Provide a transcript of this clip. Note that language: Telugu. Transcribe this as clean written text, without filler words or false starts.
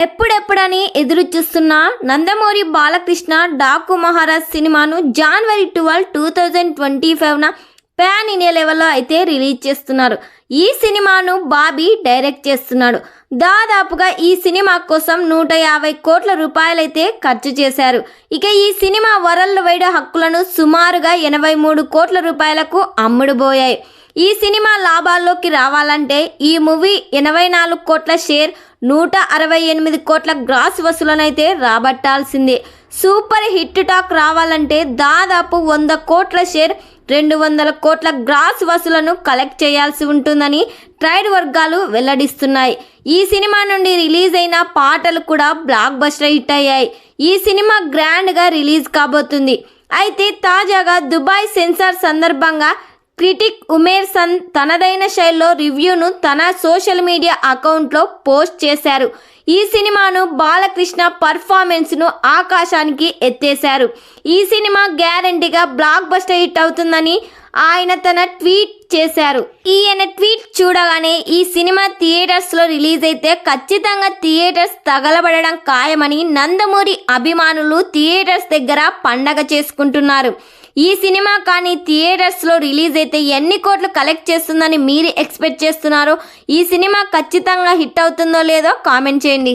ఎప్పుడెప్పుడని ఎదురు చూస్తున్న నందమూరి బాలకృష్ణ డాకు మహారాజ్ సినిమాను జనవరి 12, 2025న పాన్ ఇండియా లెవెల్లో అయితే రిలీజ్ చేస్తున్నారు. ఈ సినిమాను బాబీ డైరెక్ట్ చేస్తున్నాడు. దాదాపుగా ఈ సినిమా కోసం 150 కోట్ల రూపాయలైతే ఖర్చు చేశారు. ఇక ఈ సినిమా వరల్డ్ వైడ్ హక్కులను సుమారుగా 83 కోట్ల రూపాయలకు అమ్ముడుపోయాయి. ఈ సినిమా లాభాల్లోకి రావాలంటే ఈ మూవీ 84 కోట్ల షేర్, 168 కోట్ల గ్రాస్ వసూలనైతే రాబట్టాల్సిందే. సూపర్ హిట్ టాక్ రావాలంటే దాదాపు 100 కోట్ల షేర్, 200 కోట్ల గ్రాస్ వసూలను కలెక్ట్ చేయాల్సి ఉంటుందని ట్రేడ్ వర్గాలు వెల్లడిస్తున్నాయి. ఈ సినిమా నుండి రిలీజ్ అయిన పాటలు కూడా బ్లాక్ బస్టర్ హిట్ అయ్యాయి. ఈ సినిమా గ్రాండ్గా రిలీజ్ కాబోతుంది. అయితే తాజాగా దుబాయ్ సెన్సార్ సందర్భంగా క్రిటిక్ ఉమేర్ సన్ తనదైన శైలిలో రివ్యూను తన సోషల్ మీడియా అకౌంట్లో పోస్ట్ చేశారు. ఈ సినిమాను బాలకృష్ణ పర్ఫార్మెన్స్ను ఆకాశానికి ఎత్తేశారు. ఈ సినిమా గ్యారంటీగా బ్లాక్ బస్టర్ హిట్ అవుతుందని ఆయన తన ట్వీట్ చేశారు. ఈయన ట్వీట్ చూడగానే ఈ సినిమా థియేటర్స్లో రిలీజ్ అయితే ఖచ్చితంగా థియేటర్స్ తగలబడడం ఖాయమని నందమూరి అభిమానులు థియేటర్స్ దగ్గర పండగ చేసుకుంటున్నారు. ఈ సినిమా కానీ థియేటర్స్లో రిలీజ్ అయితే ఎన్ని కోట్లు కలెక్ట్ చేస్తుందని మీరు ఎక్స్పెక్ట్ చేస్తున్నారో, ఈ సినిమా ఖచ్చితంగా హిట్ అవుతుందో లేదో కామెంట్ చేయండి.